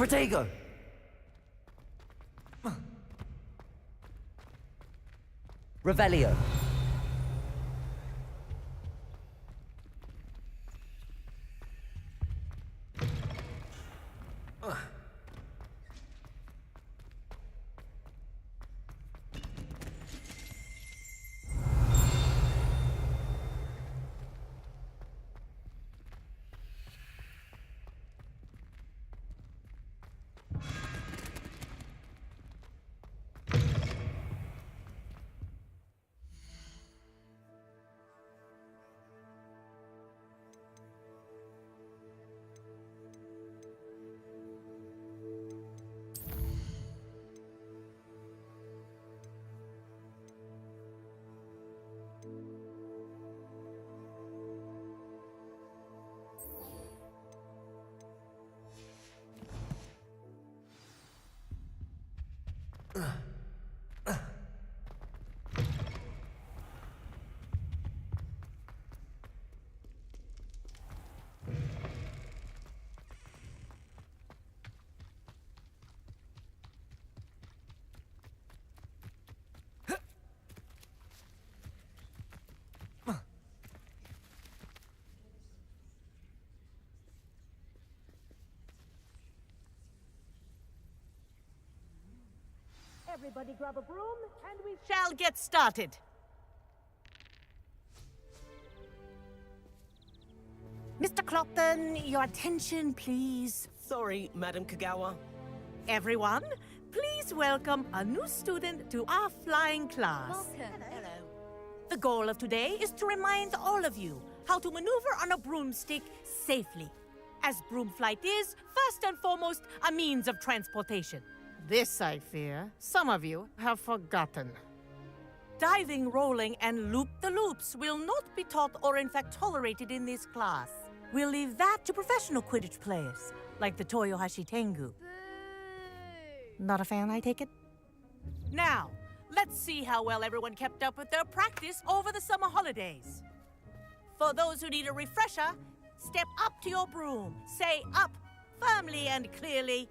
Protego! Revelio. Everybody grab a broom, and we shall get started. Mr. Clockton, your attention, please. Sorry, Madam Kagawa. Everyone, please welcome a new student to our flying class. Welcome. Hello. The goal of today is to remind all of you how to maneuver on a broomstick safely, as broom flight is, first and foremost, a means of transportation. This, I fear, some of you have forgotten. Diving, rolling, and loop-the-loops will not be taught or in fact tolerated in this class. We'll leave that to professional Quidditch players, like the Toyohashi Tengu. Not a fan, I take it? Now, let's see how well everyone kept up with their practice over the summer holidays. For those who need a refresher, step up to your broom, say up firmly and clearly,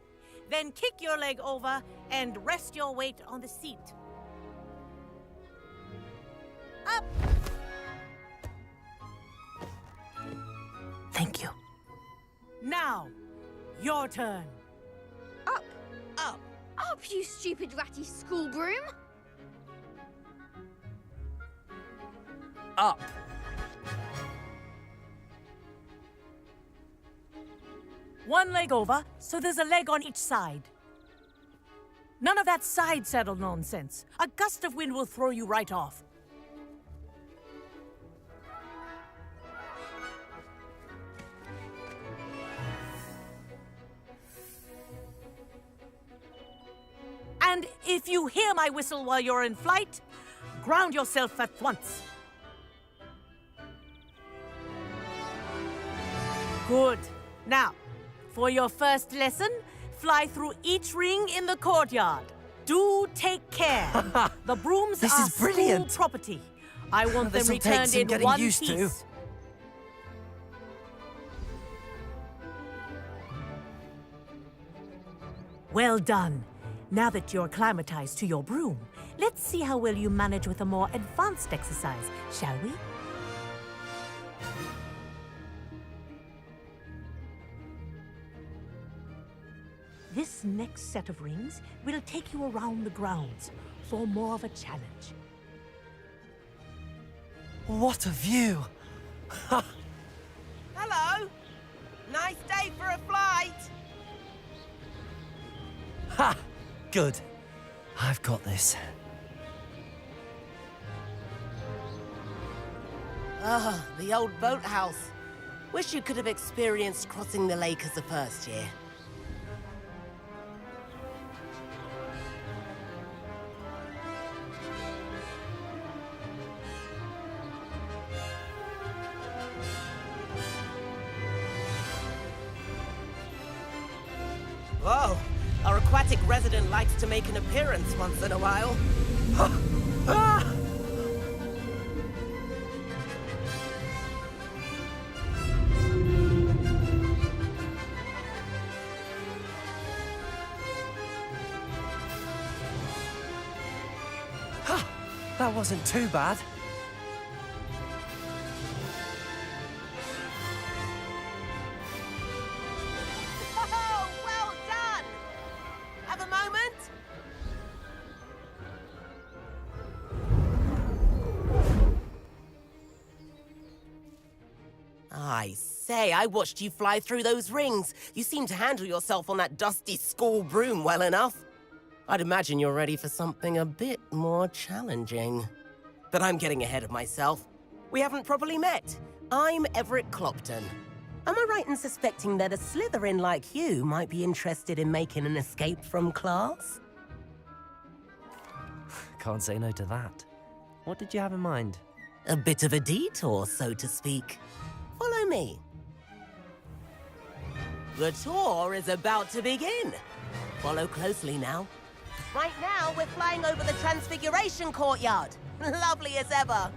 then kick your leg over and rest your weight on the seat. Up! Thank you. Now, your turn. Up! Up. Up, you stupid ratty school broom! Up! One leg over, so there's a leg on each side. None of that side saddle nonsense. A gust of wind will throw you right off. And if you hear my whistle while you're in flight, ground yourself at once. Good. Now, for your first lesson, fly through each ring in the courtyard. Do take care. The brooms This are is brilliant. school property. I want them This'll take returned some in getting one used to. piece. Well done. Now that you're acclimatized to your broom, let's see how well you manage with a more advanced exercise, shall we? This next set of rings will take you around the grounds for more of a challenge. What a view! Hello. Nice day for a flight. Ha! Good. I've got this. Ah, the old boathouse. Wish you could have experienced crossing the lake as a first year. Whoa! Our aquatic resident likes to make an appearance once in a while. Ah! wasn't too bad. Oh, well done! Have a moment? I say, I watched you fly through those rings. You seem to handle yourself on that dusty school broom well enough. I'd imagine you're ready for something a bit more challenging. But I'm getting ahead of myself. We haven't properly met. I'm Everett Clopton. Am I right in suspecting that a Slytherin like you might be interested in making an escape from class? Can't say no to that. What did you have in mind? A bit of a detour, so to speak. Follow me. The tour is about to begin. Follow closely now. Right now, we're flying over the Transfiguration Courtyard. Lovely as ever.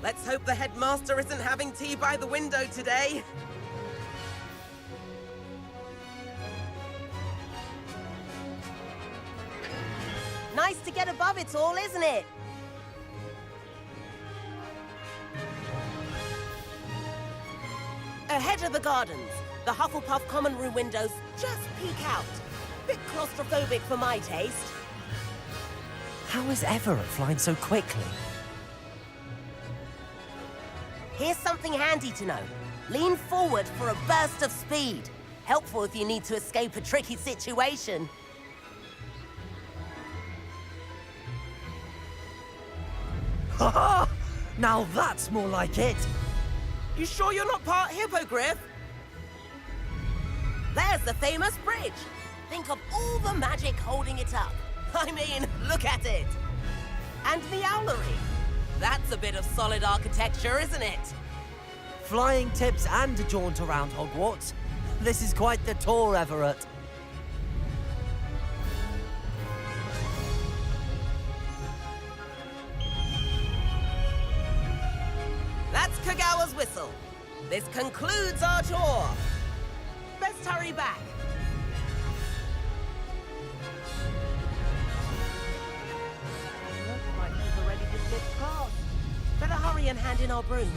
Let's hope the headmaster isn't having tea by the window today. Nice to get above it all, isn't it? Ahead of the gardens, the Hufflepuff common room windows just peek out. Bit claustrophobic for my taste. How is Everett flying so quickly? Here's something handy to know. Lean forward for a burst of speed. Helpful if you need to escape a tricky situation. Ha! Now that's more like it! You sure you're not part hippogriff? There's the famous bridge. Think of all the magic holding it up. I mean, look at it. And the owlery. That's a bit of solid architecture, isn't it? Flying tips and a jaunt around Hogwarts. This is quite the tour, Everett. That's Kagawa's whistle. This concludes our tour. Best hurry back. Looks like we've already dismissed class. Better hurry and hand in our brooms.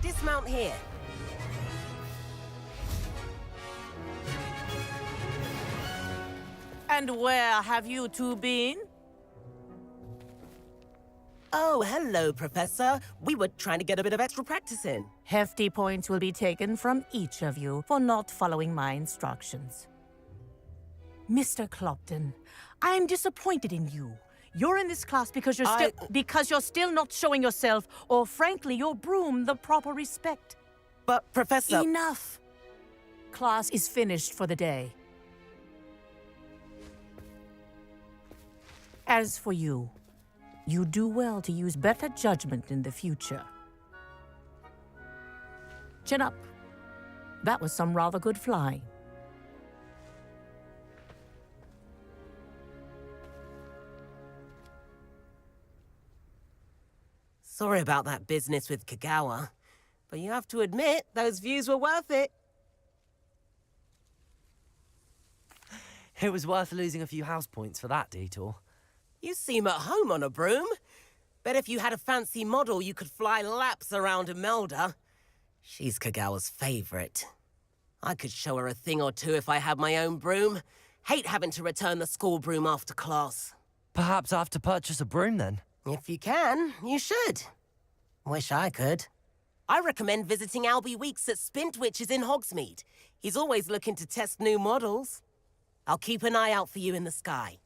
Dismount here. And where have you two been? Oh, hello, Professor. We were trying to get a bit of extra practice in. Hefty points will be taken from each of you for not following my instructions. Mr. Clopton, I'm disappointed in you. You're in this class because you're still not showing yourself, or frankly, your broom the proper respect. But, Professor... Enough! Class is finished for the day. As for you, you do well to use better judgment in the future. Chin up. That was some rather good flying. Sorry about that business with Kagawa, but you have to admit, those views were worth it. It was worth losing a few house points for that detour. You seem at home on a broom. Bet if you had a fancy model, you could fly laps around Imelda. She's Kagawa's favorite. I could show her a thing or two if I had my own broom. Hate having to return the school broom after class. Perhaps I have to purchase a broom then. If you can, you should. Wish I could. I recommend visiting Albie Weeks at Spintwitches in Hogsmeade. He's always looking to test new models. I'll keep an eye out for you in the sky.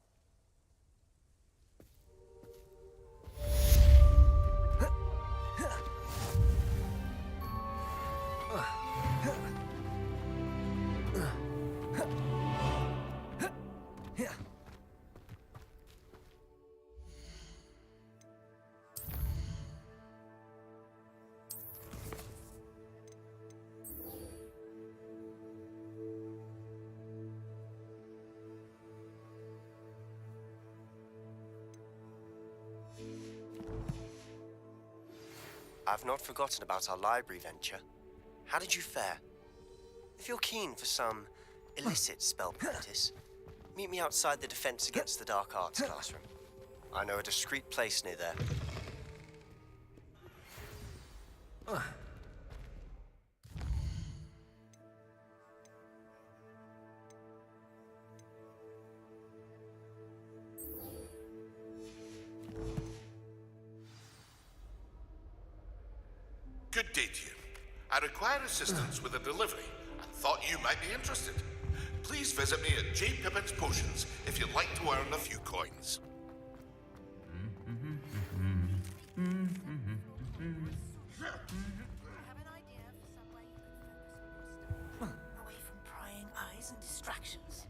I've not forgotten about our library venture. How did you fare? If you're keen for some illicit spell practice, Meet me outside the Defense Against the Dark Arts classroom. I know a discreet place near there. Good day to you. I require assistance with a delivery and thought you might be interested. Please visit me at J. Pippin's Potions if you'd like to earn a few coins. Away from prying eyes and distractions.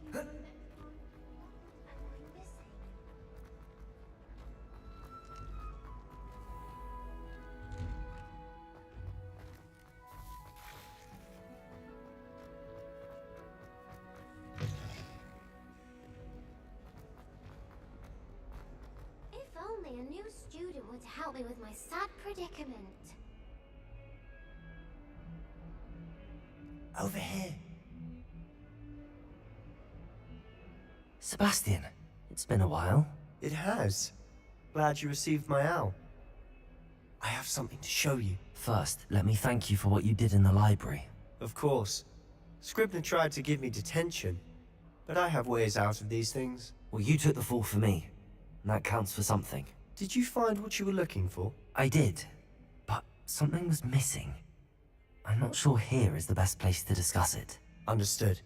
If only a new student would help me with my sad predicament. Over here. Sebastian, it's been a while. It has. Glad you received my owl. I have something to show you. First, let me thank you for what you did in the library. Of course. Scribner tried to give me detention, but I have ways out of these things. Well, you took the fall for me, and that counts for something. Did you find what you were looking for? I did, but something was missing. I'm not sure here is the best place to discuss it. Understood.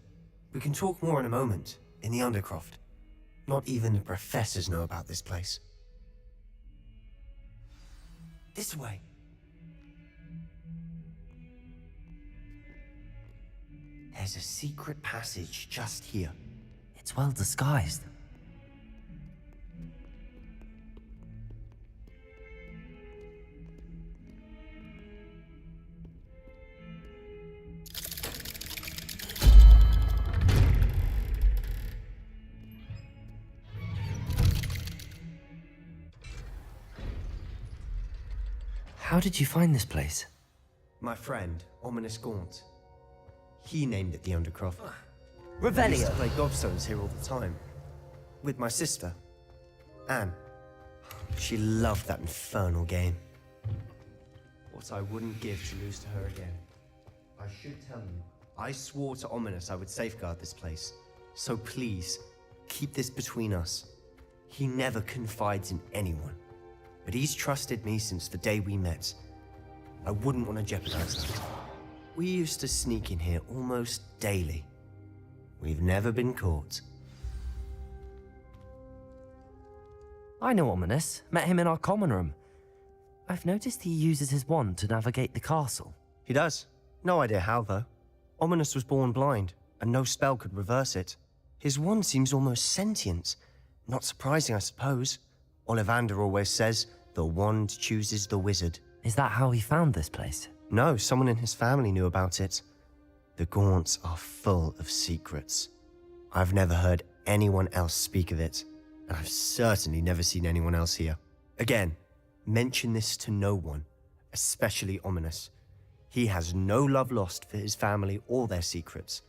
We can talk more in a moment, in the Undercroft. Not even the professors know about this place. This way. There's a secret passage just here. It's well disguised. How did you find this place? My friend, Ominous Gaunt. He named it the Undercroft. I used Revelio. to play gobstones here all the time. With my sister, Anne. She loved that infernal game. What I wouldn't give to lose to her again. I should tell you, I swore to Ominous I would safeguard this place. So please, keep this between us. He never confides in anyone. But he's trusted me since the day we met. I wouldn't want to jeopardize that. We used to sneak in here almost daily. We've never been caught. I know Ominous. Met him in our common room. I've noticed he uses his wand to navigate the castle. He does. No idea how, though. Ominous was born blind, and no spell could reverse it. His wand seems almost sentient. Not surprising, I suppose. Ollivander always says, the wand chooses the wizard. Is that how he found this place? No, someone in his family knew about it. The Gaunts are full of secrets. I've never heard anyone else speak of it, and I've certainly never seen anyone else here. Again, mention this to no one, especially Ominous. He has no love lost for his family or their secrets,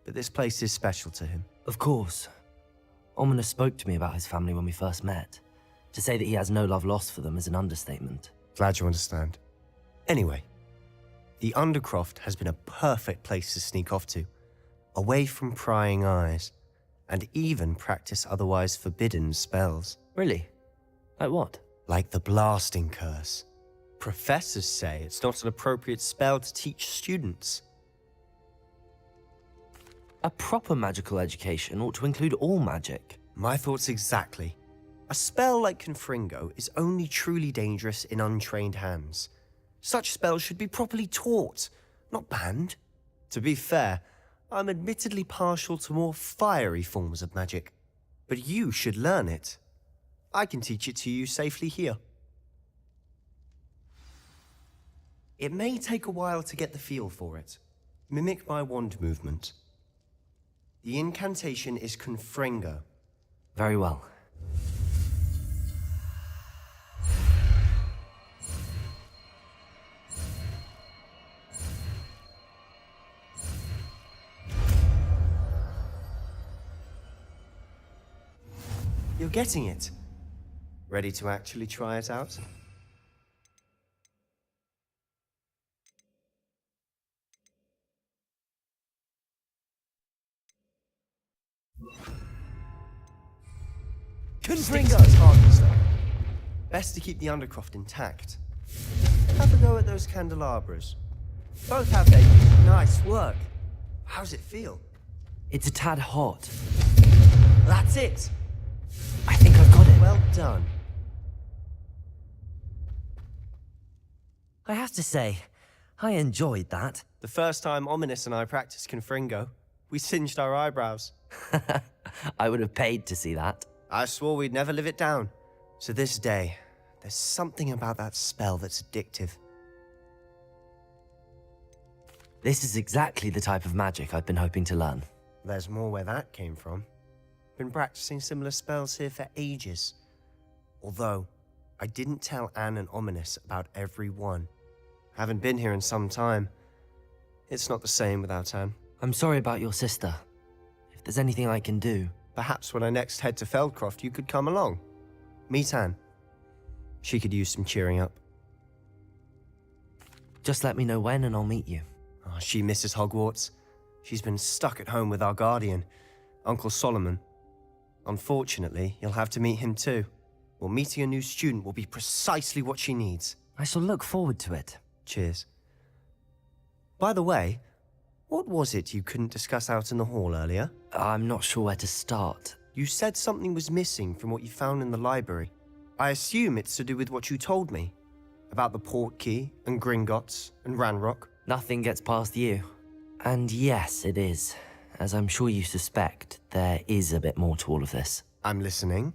but this place is special to him. Of course. Ominous spoke to me about his family when we first met. To say that he has no love lost for them is an understatement. Glad you understand. Anyway, the Undercroft has been a perfect place to sneak off to, away from prying eyes, and even practice otherwise forbidden spells. Really? Like what? Like the blasting curse. Professors say it's not an appropriate spell to teach students. A proper magical education ought to include all magic. My thoughts exactly. A spell like Confringo is only truly dangerous in untrained hands. Such spells should be properly taught, not banned. To be fair, I'm admittedly partial to more fiery forms of magic, but you should learn it. I can teach it to you safely here. It may take a while to get the feel for it. Mimic my wand movement. The incantation is Confringo. Very well. You're getting it. Ready to actually try it out? Confringo! Sticks harmless, though. Best to keep the Undercroft intact. Have a go at those candelabras. Both have their nice work. How's it feel? It's a tad hot. That's it! I think I've got it. Well done. I have to say, I enjoyed that. The first time Ominous and I practiced Confringo, we singed our eyebrows. I would have paid to see that. I swore we'd never live it down. To this day, there's something about that spell that's addictive. This is exactly the type of magic I've been hoping to learn. There's more where that came from. Been practicing similar spells here for ages. Although, I didn't tell Anne and Ominous about every one. Haven't been here in some time. It's not the same without Anne. I'm sorry about your sister. If there's anything I can do... Perhaps when I next head to Feldcroft, you could come along. Meet Anne. She could use some cheering up. Just let me know when and I'll meet you. Oh, she misses Hogwarts. She's been stuck at home with our guardian, Uncle Solomon. Unfortunately, you'll have to meet him too. Well, meeting a new student will be precisely what she needs. I shall look forward to it. Cheers. By the way, what was it you couldn't discuss out in the hall earlier? I'm not sure where to start. You said something was missing from what you found in the library. I assume it's to do with what you told me. About the Portkey, and Gringotts, and Ranrock. Nothing gets past you. And yes, it is. As I'm sure you suspect, there is a bit more to all of this. I'm listening.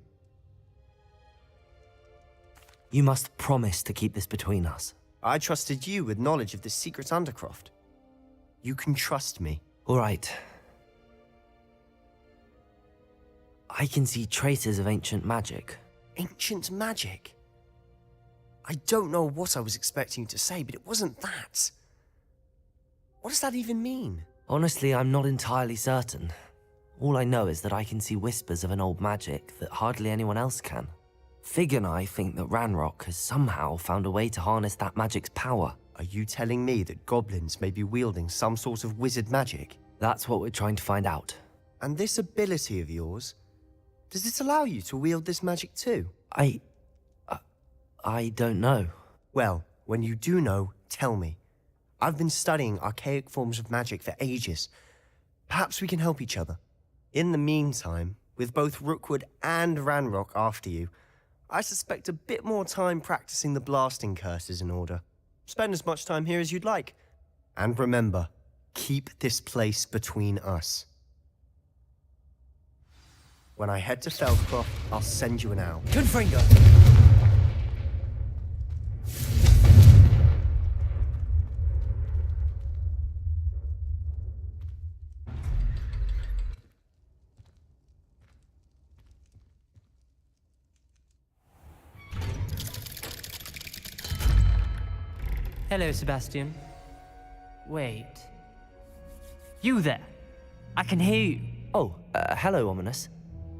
You must promise to keep this between us. I trusted you with knowledge of the secret Undercroft. You can trust me. All right. I can see traces of ancient magic. Ancient magic? I don't know what I was expecting you to say, but it wasn't that. What does that even mean? Honestly, I'm not entirely certain. All I know is that I can see whispers of an old magic that hardly anyone else can. Fig and I think that Ranrock has somehow found a way to harness that magic's power. Are you telling me that goblins may be wielding some sort of wizard magic? That's what we're trying to find out. And this ability of yours, does it allow you to wield this magic too? I don't know. Well, when you do know, tell me. I've been studying archaic forms of magic for ages. Perhaps we can help each other. In the meantime, with both Rookwood and Ranrock after you, I suspect a bit more time practicing the blasting curse is in order. Spend as much time here as you'd like. And remember, keep this place between us. When I head to Feldcroft, I'll send you an owl. Confringo! Hello, Sebastian. Wait. You there? I can hear you. Oh, hello, Ominous.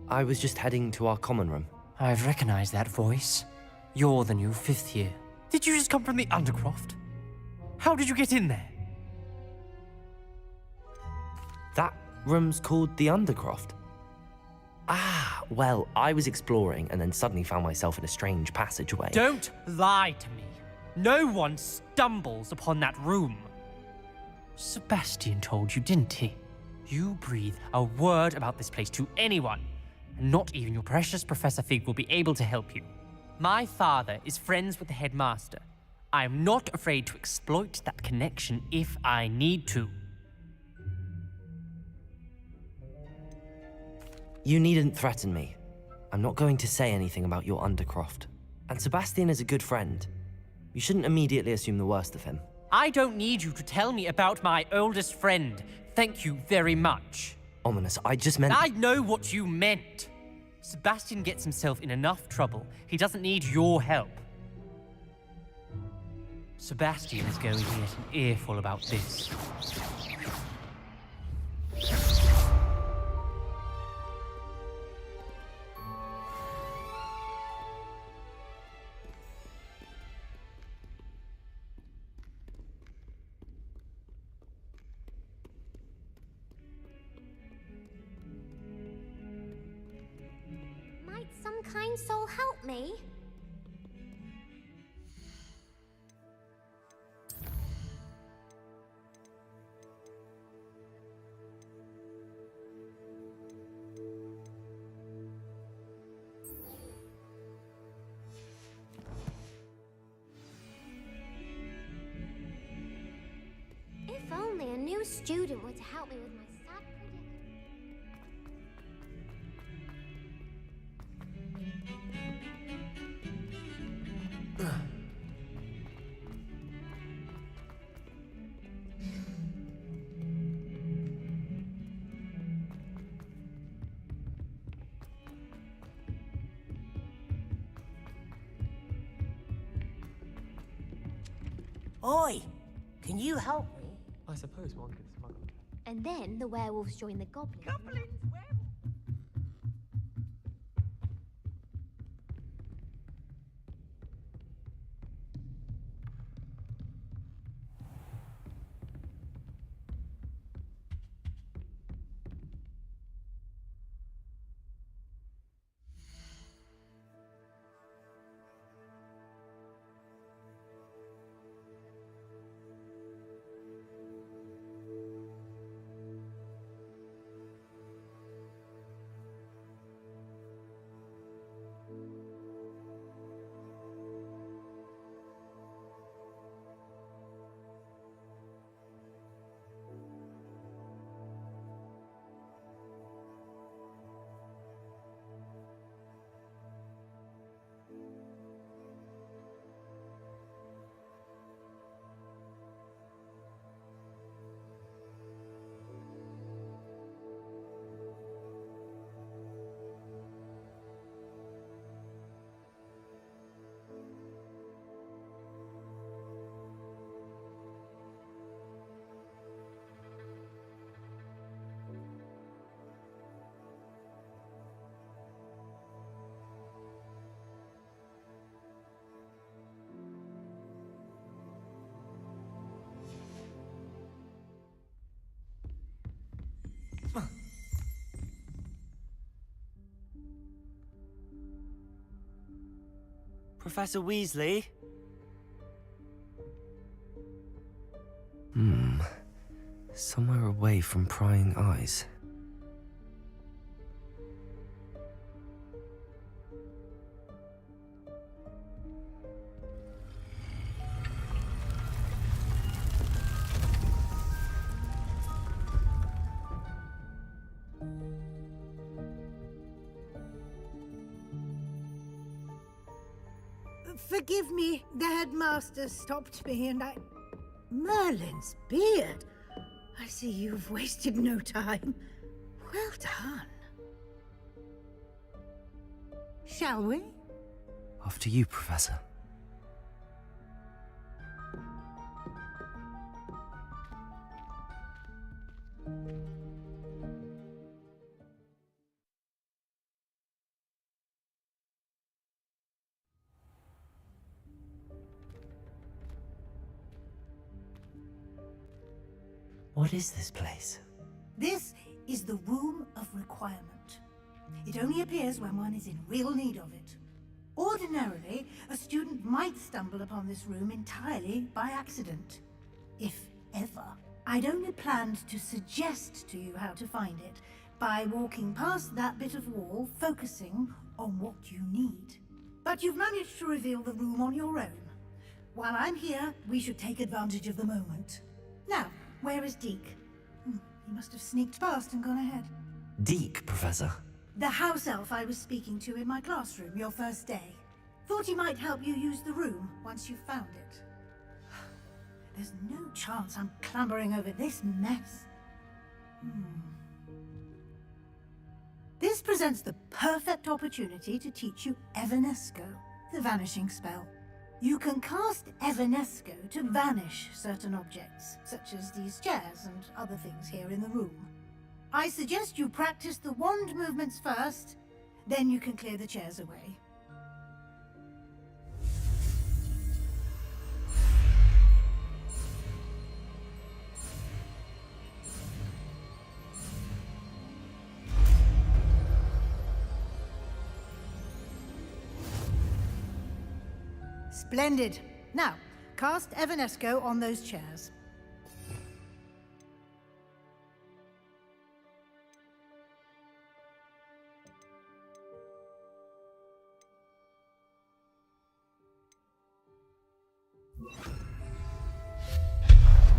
I was just heading to our common room. I've recognized that voice. You're the new 5th year. Did you just come from the Undercroft? How did you get in there? That room's called the Undercroft. Ah, well, I was exploring and then suddenly found myself in a strange passageway. Don't lie to me. No one stumbles upon that room. Sebastian told you, didn't he? You breathe a word about this place to anyone, and not even your precious Professor Fig will be able to help you. My father is friends with the headmaster. I am not afraid to exploit that connection if I need to. You needn't threaten me. I'm not going to say anything about your Undercroft. And Sebastian is a good friend. You shouldn't immediately assume the worst of him. I don't need you to tell me about my oldest friend. Thank you very much. Ominous, I just meant... I know what you meant. Sebastian gets himself in enough trouble. He doesn't need your help. Sebastian is going to get an earful about this. kind soul help me? If only a new student were to help me with my sad predicament. Oi! Can you help me? I suppose one could smuggle. And then the werewolves join the goblins. Professor Weasley? Somewhere away from prying eyes. Forgive me, the headmaster stopped me and I... Merlin's beard! I see you've wasted no time. Well done. Shall we? After you, Professor. What is this place? This is the Room of Requirement. It only appears when one is in real need of it. Ordinarily, a student might stumble upon this room entirely by accident. If ever. I'd only planned to suggest to you how to find it by walking past that bit of wall, focusing on what you need. But you've managed to reveal the room on your own. While I'm here, we should take advantage of the moment. Now, where is Deke? He must have sneaked past and gone ahead. Deke, Professor. The house elf I was speaking to in my classroom your first day. Thought he might help you use the room once you've found it. There's no chance I'm clambering over this mess. This presents the perfect opportunity to teach you Evanesco, the vanishing spell. You can cast Evanesco to vanish certain objects, such as these chairs and other things here in the room. I suggest you practice the wand movements first, then you can clear the chairs away. Splendid. Now, cast Evanesco on those chairs.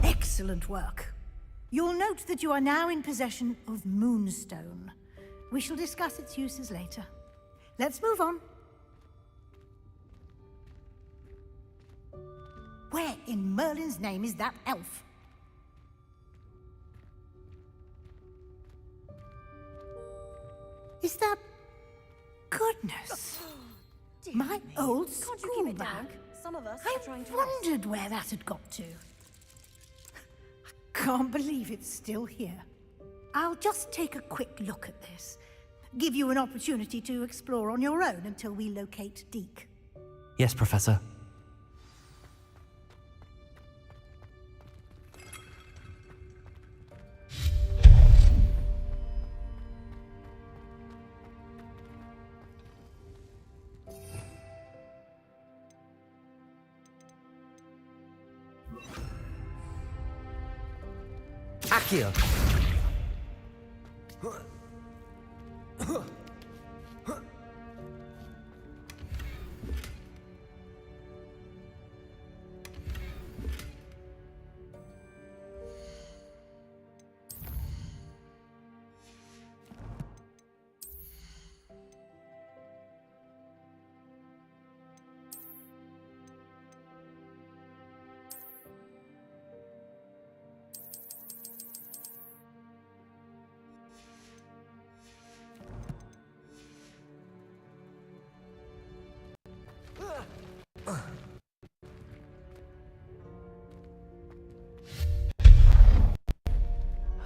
Excellent work. You'll note that you are now in possession of Moonstone. We shall discuss its uses later. Let's move on. Where in Merlin's name is that elf? Is that... Goodness. My old Can't you school keep it down? bag. Some of us I are trying to wondered where that had got to. I can't believe it's still here. I'll just take a quick look at this. Give you an opportunity to explore on your own until we locate Deke. Yes, Professor. Accio!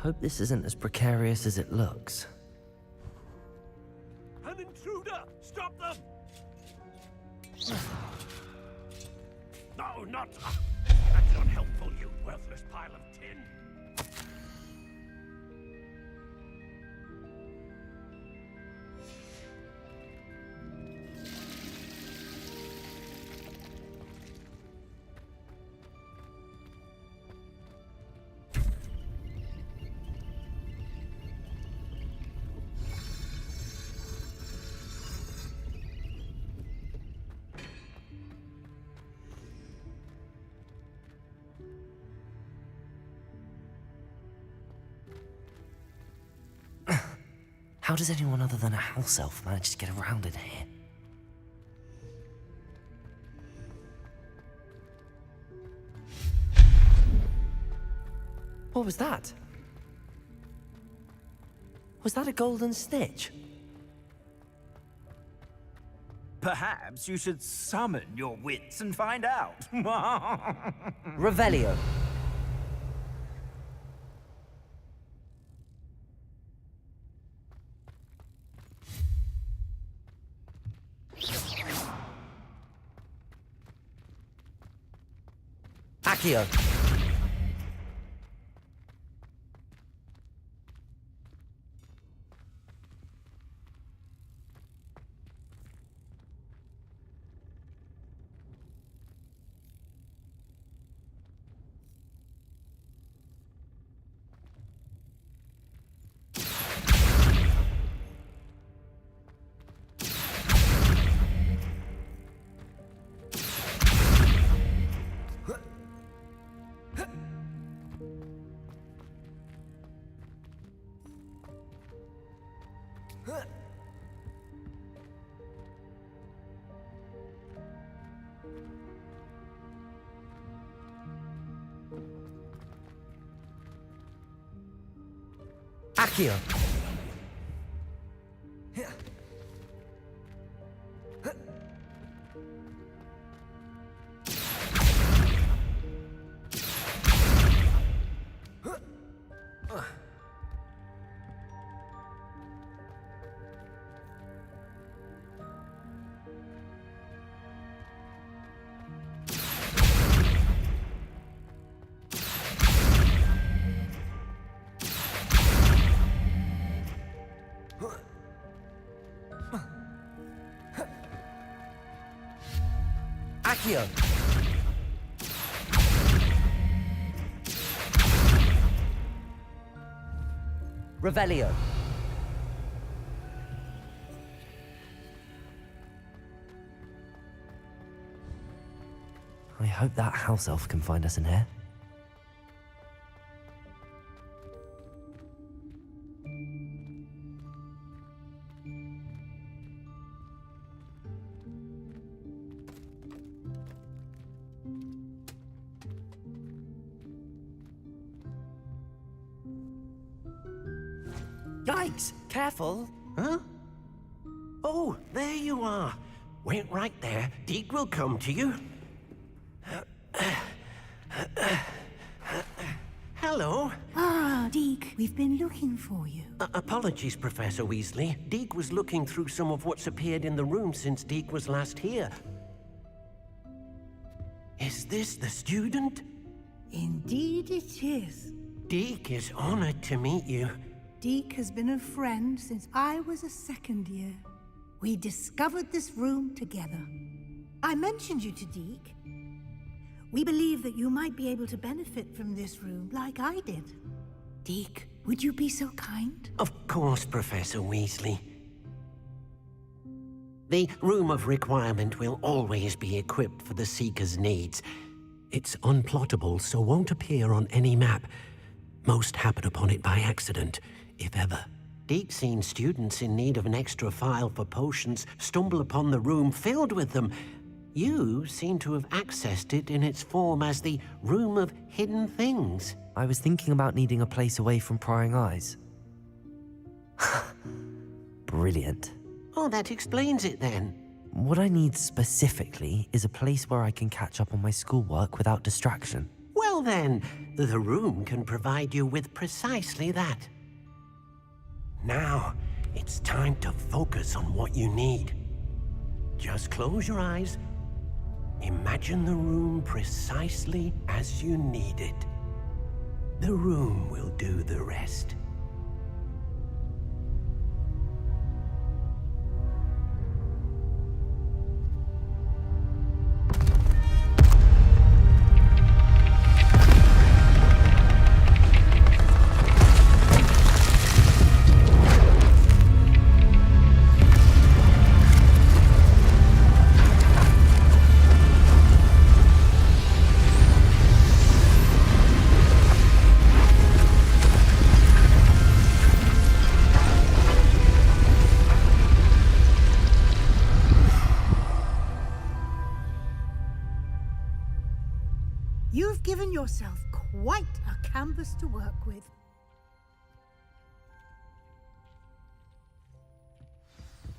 Hope this isn't as precarious as it looks. An intruder! Stop them! No, not... That's not helpful, you worthless pile of tin. How does anyone other than a house elf manage to get around in here? What was that? Was that a golden snitch? Perhaps you should summon your wits and find out. Revelio. Accio. Accio. Accio! Revelio. I hope that house elf can find us in here. Yikes! Careful! Huh? Oh, there you are. Wait right there. Deke will come to you. Hello. Ah, Deke, we've been looking for you. Apologies, Professor Weasley. Deke was looking through some of what's appeared in the room since Deke was last here. Is this the student? Indeed it is. Deke is honored to meet you. Deke has been a friend since I was a second year. We discovered this room together. I mentioned you to Deke. We believe that you might be able to benefit from this room like I did. Deke, would you be so kind? Of course, Professor Weasley. The Room of Requirement will always be equipped for the Seeker's needs. It's unplottable, so won't appear on any map. Most happen upon it by accident, if ever. Deke's seen students in need of an extra file for potions stumble upon the room filled with them. You seem to have accessed it in its form as the Room of Hidden Things. I was thinking about needing a place away from prying eyes. Brilliant. Oh, that explains it then. What I need specifically is a place where I can catch up on my schoolwork without distraction. Well then, the room can provide you with precisely that. Now, it's time to focus on what you need. Just close your eyes. Imagine the room precisely as you need it. The room will do the rest. You've given yourself quite a canvas to work with.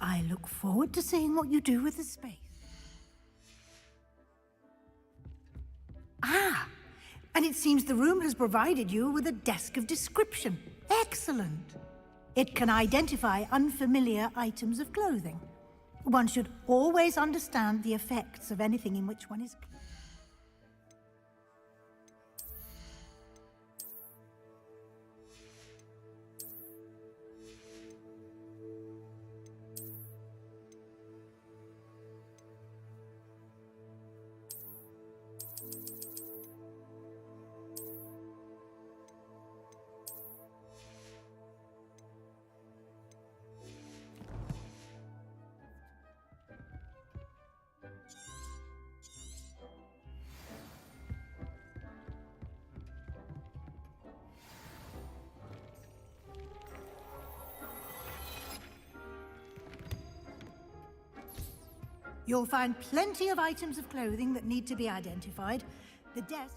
I look forward to seeing what you do with the space. Ah, and it seems the room has provided you with a desk of description. Excellent. It can identify unfamiliar items of clothing. One should always understand the effects of anything in which one is. You'll find plenty of items of clothing that need to be identified. The desk...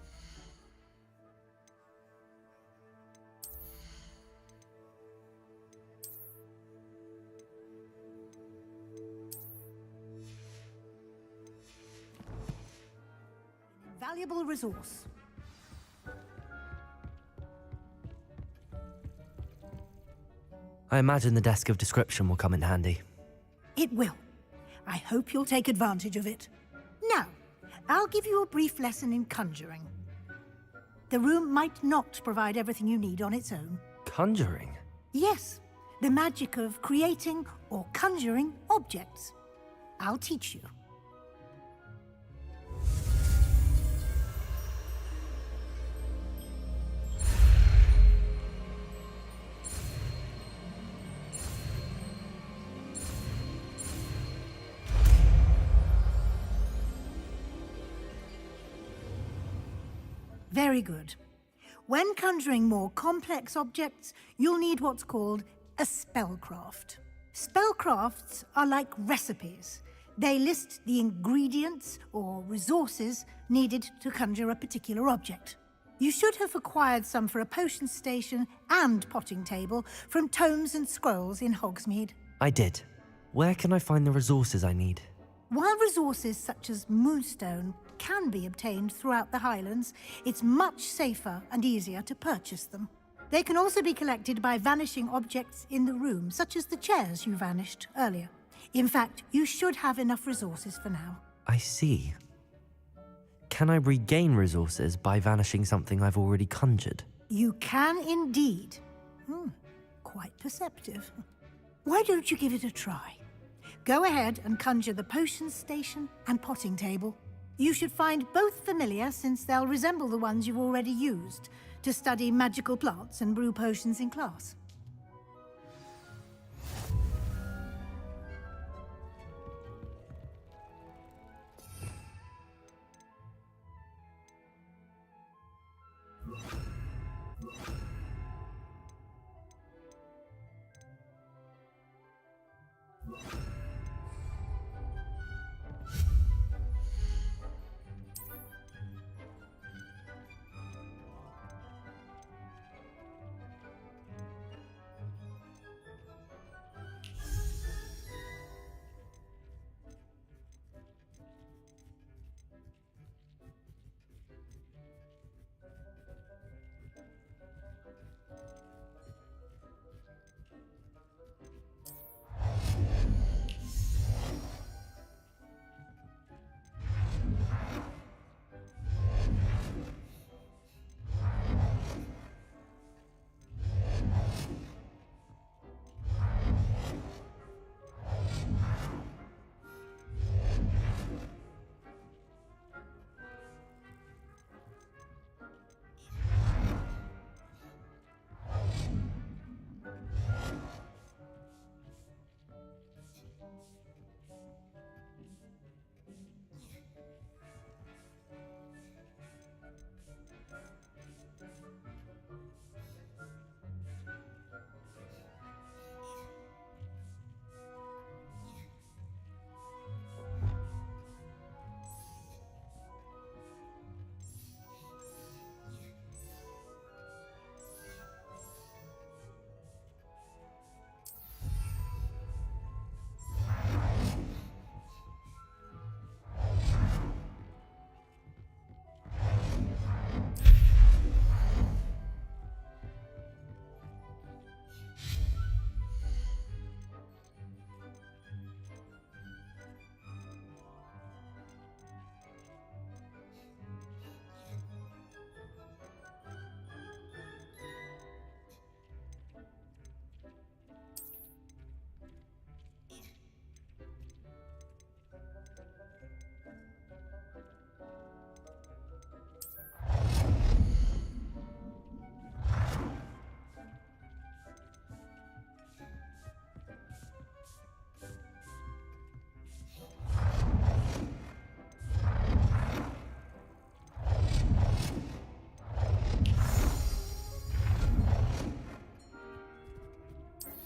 An invaluable resource. I imagine the desk of description will come in handy. It will. I hope you'll take advantage of it. Now, I'll give you a brief lesson in conjuring. The room might not provide everything you need on its own. Conjuring? Yes, the magic of creating or conjuring objects. I'll teach you. Very good. When conjuring more complex objects, you'll need what's called a spellcraft. Spellcrafts are like recipes. They list the ingredients or resources needed to conjure a particular object. You should have acquired some for a potion station and potting table from tomes and scrolls in Hogsmeade. I did. Where can I find the resources I need? While resources such as moonstone can be obtained throughout the Highlands, it's much safer and easier to purchase them. They can also be collected by vanishing objects in the room, such as the chairs you vanished earlier. In fact, you should have enough resources for now. I see. Can I regain resources by vanishing something I've already conjured? You can indeed. Quite perceptive. Why don't you give it a try? Go ahead and conjure the potion station and potting table. You should find both familiar, since they'll resemble the ones you've already used to study magical plants and brew potions in class.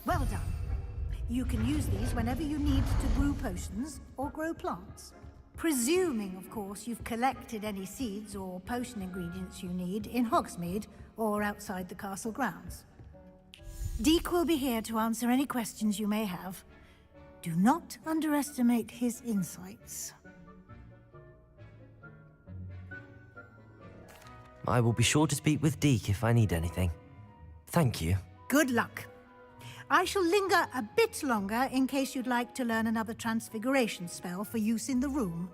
Well done. You can use these whenever you need to brew potions or grow plants. Presuming, of course, you've collected any seeds or potion ingredients you need in Hogsmeade or outside the castle grounds. Deek will be here to answer any questions you may have. Do not underestimate his insights. I will be sure to speak with Deek if I need anything. Thank you. Good luck. I shall linger a bit longer in case you'd like to learn another transfiguration spell for use in the room.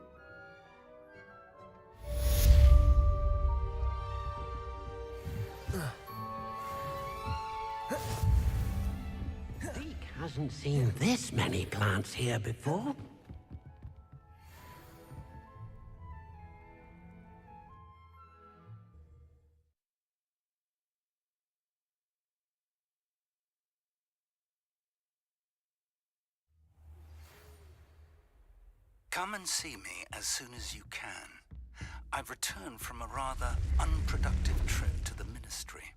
Deek hasn't seen this many plants here before. Come and see me as soon as you can. I've returned from a rather unproductive trip to the Ministry,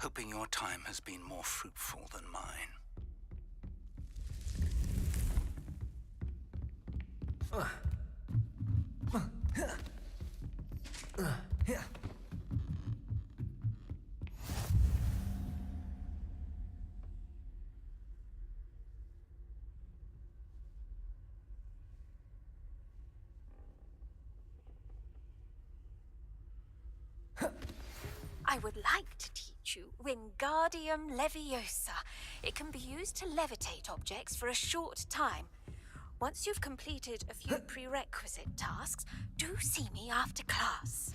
hoping your time has been more fruitful than mine. I would like to teach you Wingardium Leviosa. It can be used to levitate objects for a short time. Once you've completed a few prerequisite tasks, do see me after class.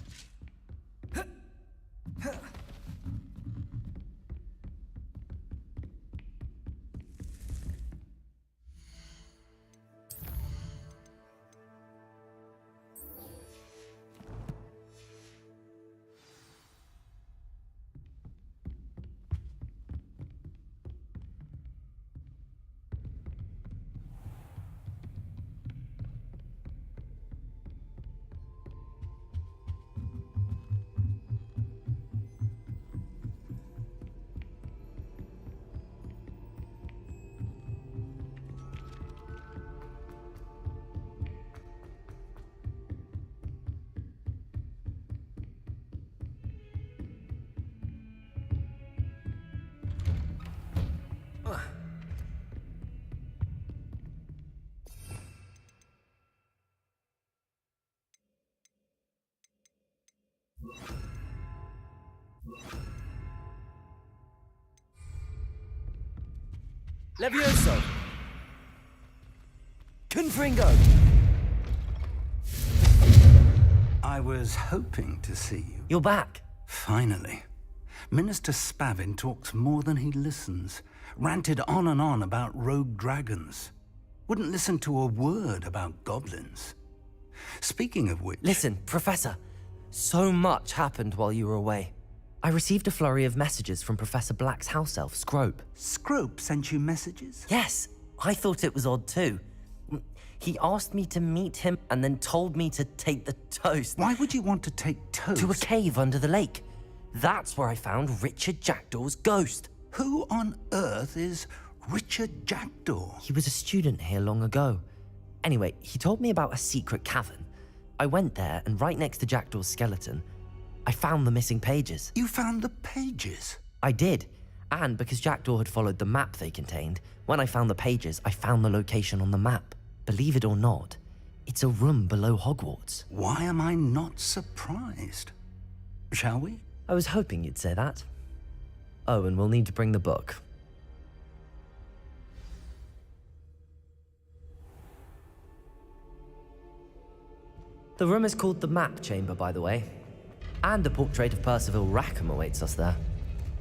Levioso! Confringo! I was hoping to see you. You're back. Finally. Minister Spavin talks more than he listens. Ranted on and on about rogue dragons. Wouldn't listen to a word about goblins. Speaking of which... Listen, Professor. So much happened while you were away. I received a flurry of messages from Professor Black's house elf, Scrope. Scrope sent you messages? Yes, I thought it was odd too. He asked me to meet him and then told me to take the toast. Why would you want to take toast? To a cave under the lake. That's where I found Richard Jackdaw's ghost. Who on earth is Richard Jackdaw? He was a student here long ago. Anyway, he told me about a secret cavern. I went there, and right next to Jackdaw's skeleton, I found the missing pages. You found the pages? I did. And because Jackdaw had followed the map they contained, when I found the pages, I found the location on the map. Believe it or not, it's a room below Hogwarts. Why am I not surprised? Shall we? I was hoping you'd say that. Oh, and we'll need to bring the book. The room is called the Map Chamber, by the way. And a portrait of Percival Rackham awaits us there.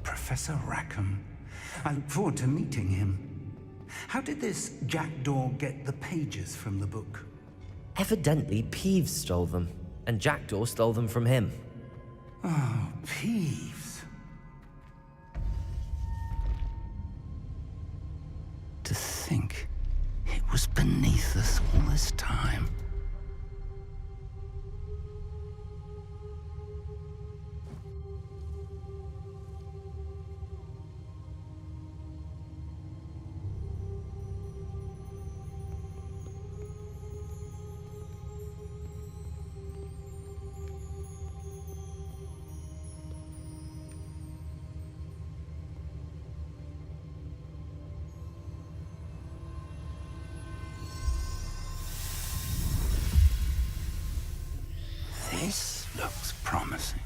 Professor Rackham. I look forward to meeting him. How did this Jackdaw get the pages from the book? Evidently, Peeves stole them, and Jackdaw stole them from him. Oh, Peeves. To think it was beneath us all this time. This looks promising.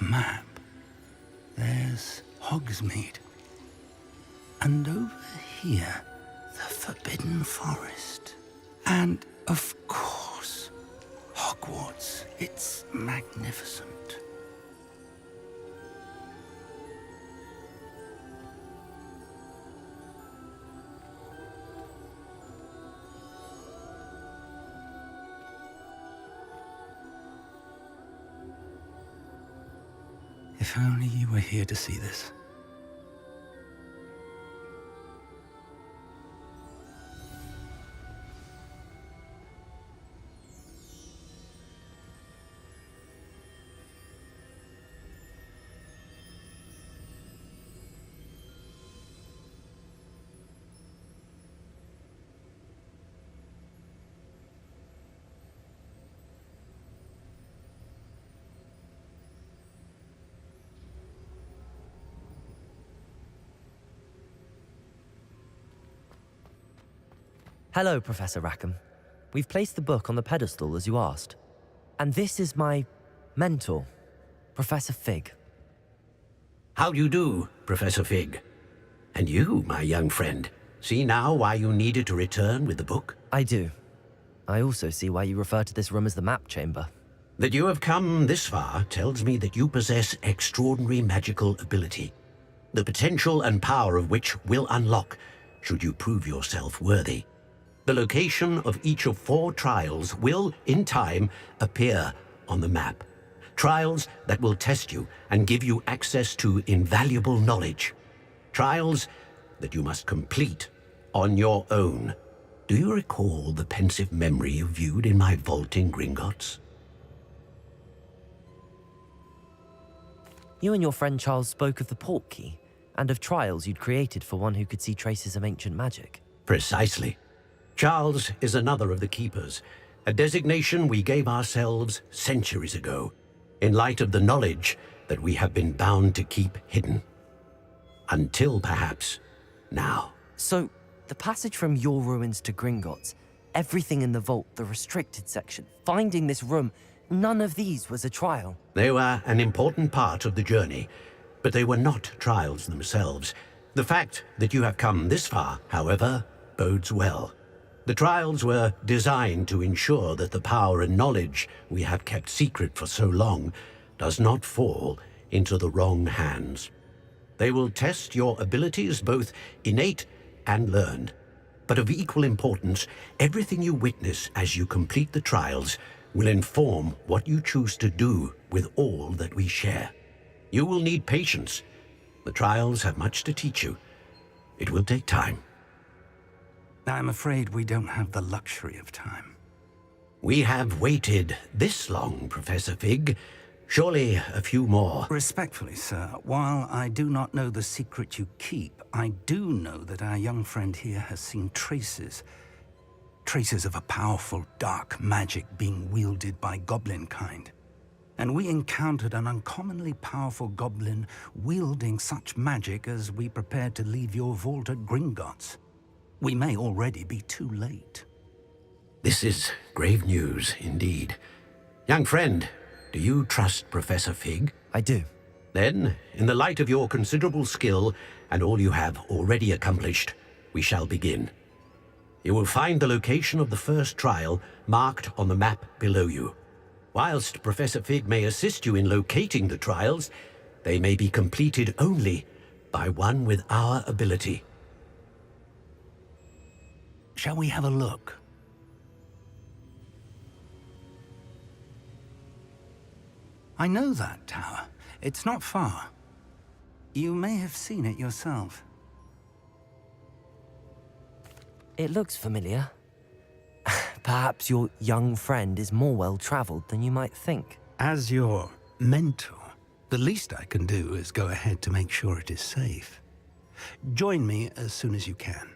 Map. There's Hogsmeade. And over here, the Forbidden Forest. And, of course, Hogwarts. It's magnificent. If only you were here to see this. Hello, Professor Rackham. We've placed the book on the pedestal as you asked. And this is my mentor, Professor Fig. How do you do, Professor Fig? And you, my young friend, see now why you needed to return with the book? I do. I also see why you refer to this room as the map chamber. That you have come this far tells me that you possess extraordinary magical ability, the potential and power of which will unlock should you prove yourself worthy. The location of each of 4 trials will, in time, appear on the map. Trials that will test you and give you access to invaluable knowledge. Trials that you must complete on your own. Do you recall the pensive memory you viewed in my vault in Gringotts? You and your friend Charles spoke of the portkey, and of trials you'd created for one who could see traces of ancient magic. Precisely. Charles is another of the Keepers, a designation we gave ourselves centuries ago, in light of the knowledge that we have been bound to keep hidden. Until, perhaps, now. So, the passage from your ruins to Gringotts, everything in the vault, the restricted section, finding this room, none of these was a trial. They were an important part of the journey, but they were not trials themselves. The fact that you have come this far, however, bodes well. The trials were designed to ensure that the power and knowledge we have kept secret for so long does not fall into the wrong hands. They will test your abilities, both innate and learned. But of equal importance, everything you witness as you complete the trials will inform what you choose to do with all that we share. You will need patience. The trials have much to teach you. It will take time. I'm afraid we don't have the luxury of time. We have waited this long, Professor Fig. Surely a few more. Respectfully, sir, while I do not know the secret you keep, I do know that our young friend here has seen traces of a powerful dark magic being wielded by goblin kind. And we encountered an uncommonly powerful goblin wielding such magic as we prepared to leave your vault at Gringotts. We may already be too late. This is grave news, indeed. Young friend, do you trust Professor Fig? I do. Then, in the light of your considerable skill and all you have already accomplished, we shall begin. You will find the location of the first trial marked on the map below you. Whilst Professor Fig may assist you in locating the trials, they may be completed only by one with our ability. Shall we have a look? I know that tower. It's not far. You may have seen it yourself. It looks familiar. Perhaps your young friend is more well-traveled than you might think. As your mentor, the least I can do is go ahead to make sure it is safe. Join me as soon as you can.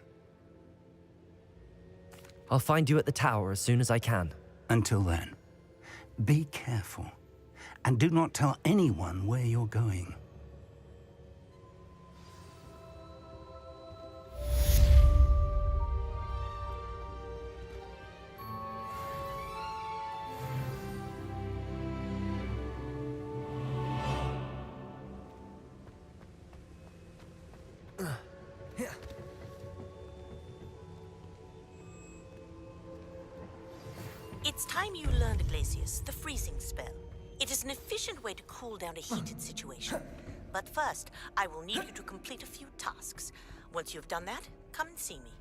I'll find you at the tower as soon as I can. Until then, be careful, and do not tell anyone where you're going. It's time you learned, Glacius, the freezing spell. It is an efficient way to cool down a heated situation. But first, I will need you to complete a few tasks. Once you've done that, come and see me.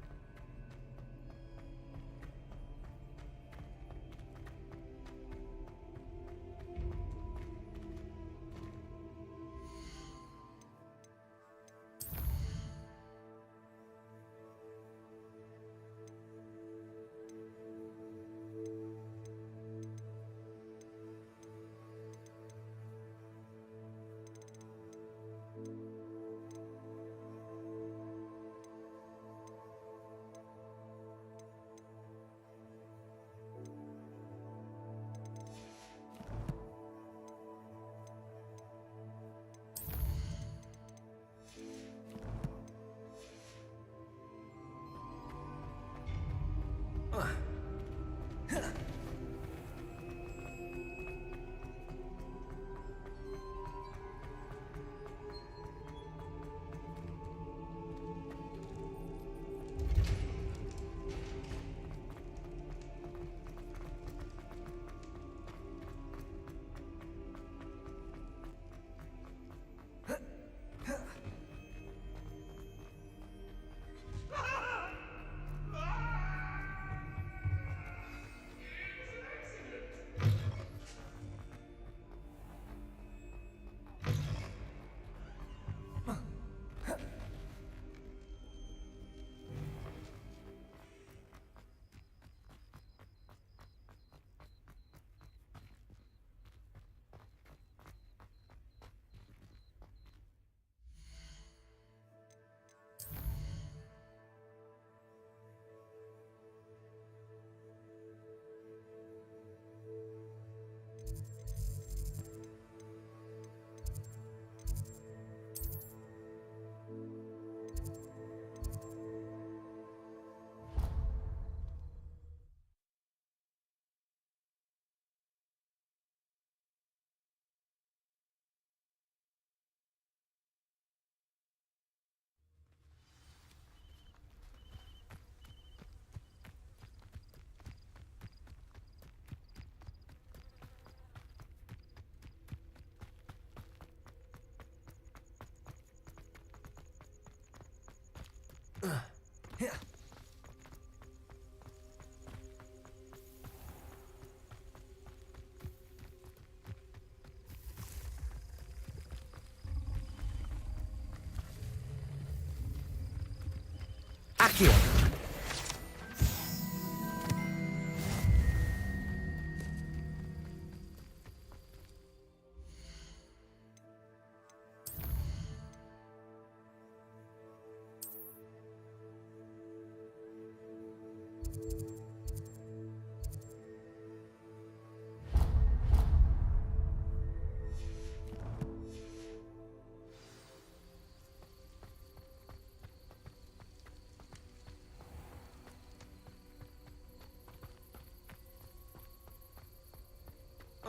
Accio!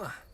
Ugh.